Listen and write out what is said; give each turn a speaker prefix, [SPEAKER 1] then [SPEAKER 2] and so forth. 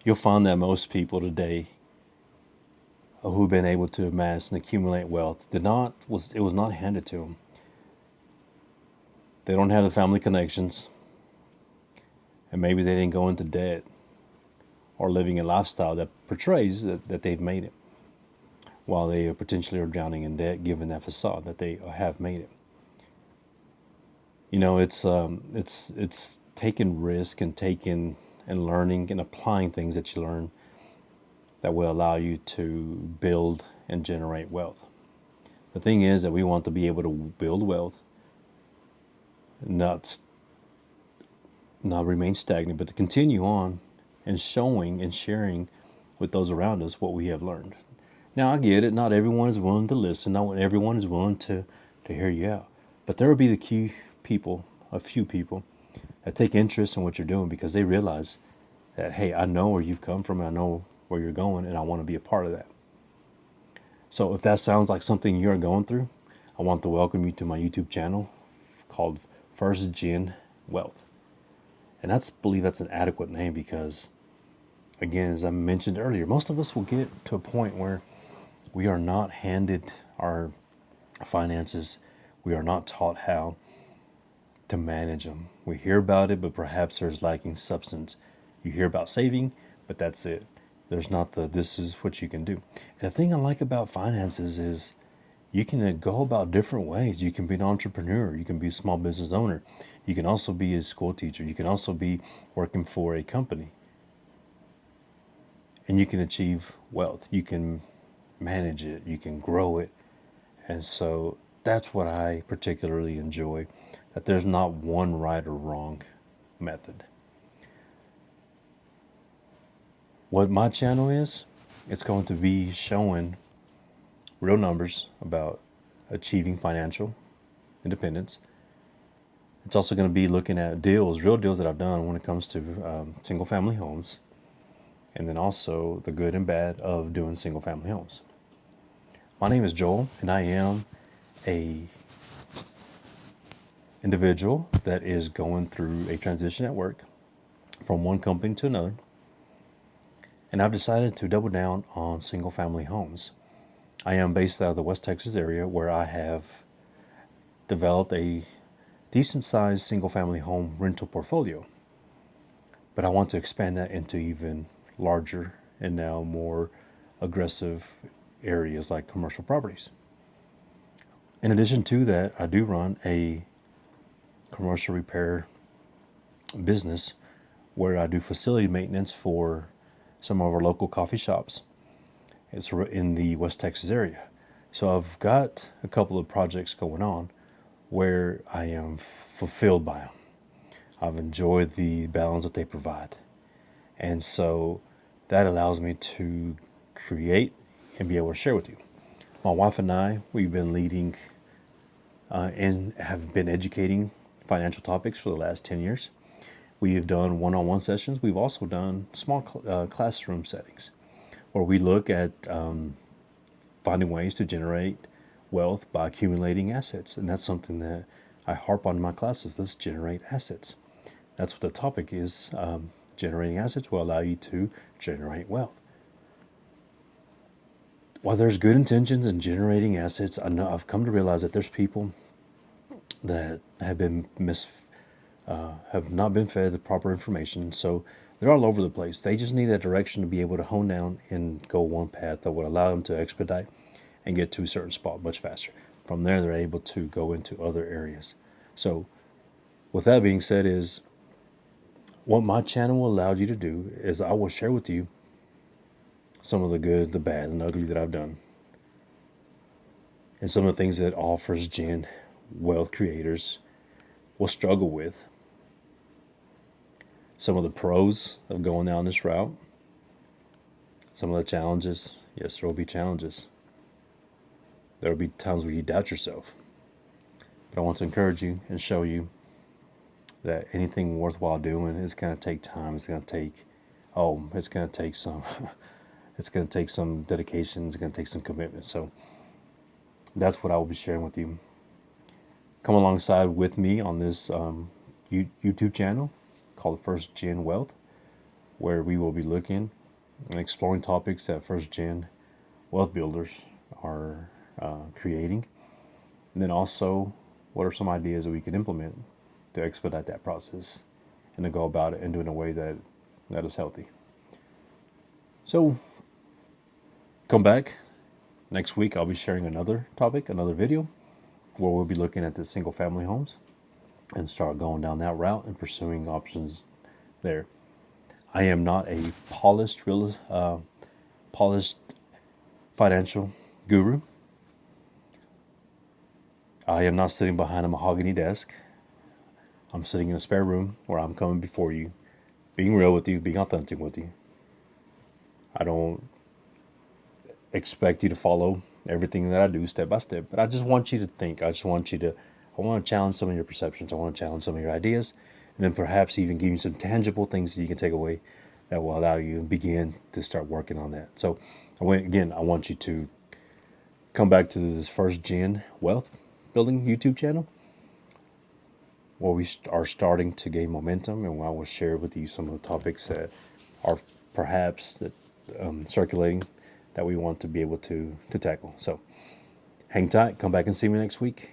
[SPEAKER 1] You'll find that most people today who've been able to amass and accumulate wealth it was not handed to them. They don't have the family connections, and maybe they didn't go into debt or living a lifestyle that portrays that they've made it, while they potentially are drowning in debt, given that facade that they have made it. It's taking risk and taking and learning and applying things that you learn that will allow you to build and generate wealth. The thing is that we want to be able to build wealth, not not remain stagnant, but to continue on and showing and sharing with those around us what we have learned. Now, I get it. Not everyone is willing to listen. Not everyone is willing to hear you out. But there will be the a few people, that take interest in what you're doing because they realize that, hey, I know where you've come from. And I know where you're going, and I want to be a part of that. So if that sounds like something you're going through, I want to welcome you to my YouTube channel called First Gen Wealth. And I believe that's an adequate name because, again, as I mentioned earlier, most of us will get to a point where we are not handed our finances. We are not taught how to manage them. We hear about it, but perhaps there's lacking substance. You hear about saving, but that's it. There's not this is what you can do. And the thing I like about finances is you can go about different ways. You can be an entrepreneur. You can be a small business owner. You can also be a school teacher. You can also be working for a company. And you can achieve wealth. You can manage it. You can grow it. And so that's what I particularly enjoy, that there's not one right or wrong method. What my channel is, it's going to be showing real numbers about achieving financial independence. It's also going to be looking at real deals that I've done when it comes to single family homes, and then also the good and bad of doing single family homes. My name is Joel, and I am a individual that is going through a transition at work from one company to another. And I've decided to double down on single family homes. I am based out of the West Texas area where I have developed a decent sized single family home rental portfolio. But I want to expand that into even larger and now more aggressive areas like commercial properties. In addition to that, I do run a commercial repair business where I do facility maintenance for some of our local coffee shops. It's in the West Texas area. So I've got a couple of projects going on where I am fulfilled by them. I've enjoyed the balance that they provide. And so that allows me to create and be able to share with you. My wife and I, we've been leading and have been educating financial topics for the last 10 years. We have done one-on-one sessions. We've also done small classroom settings where we look at finding ways to generate wealth by accumulating assets. And that's something that I harp on in my classes. Let's generate assets. That's what the topic is. Generating assets will allow you to generate wealth. While there's good intentions in generating assets, I've come to realize that there's people that have not been fed the proper information. So they're all over the place. They just need that direction to be able to hone down and go one path that would allow them to expedite and get to a certain spot much faster. From there, they're able to go into other areas. So with that being said, is what my channel will allow you to do is I will share with you some of the good, the bad, and the ugly that I've done. And some of the things that offers gen wealth creators will struggle with. Some of the pros of going down this route. Some of the challenges. Yes, there will be challenges. There will be times where you doubt yourself. But I want to encourage you and show you that anything worthwhile doing is going to take time. It's going to take some it's going to take some dedication. It's going to take some commitment. So that's what I will be sharing with you. Come alongside with me on this YouTube channel called First Gen Wealth. where we will be looking and exploring topics that first gen wealth builders are creating. And then also, what are some ideas that we can implement to expedite that process and to go about it and do it in a way that is healthy. So, come back next week. I'll be sharing another topic, another video, where we'll be looking at the single family homes and start going down that route and pursuing options there. I am not a polished financial guru. I am not sitting behind a mahogany desk. I'm sitting in a spare room where I'm coming before you, being real with you, being authentic with you. I don't expect you to follow everything that I do step by step, but I just want you to think. I want to challenge some of your perceptions. I want to challenge some of your ideas, and then perhaps even give you some tangible things that you can take away that will allow you to begin to start working on that. So, I want you to come back to this first gen wealth building YouTube channel, where we are starting to gain momentum, and I will share with you some of the topics that are perhaps circulating that we want to be able to tackle. So hang tight, come back and see me next week.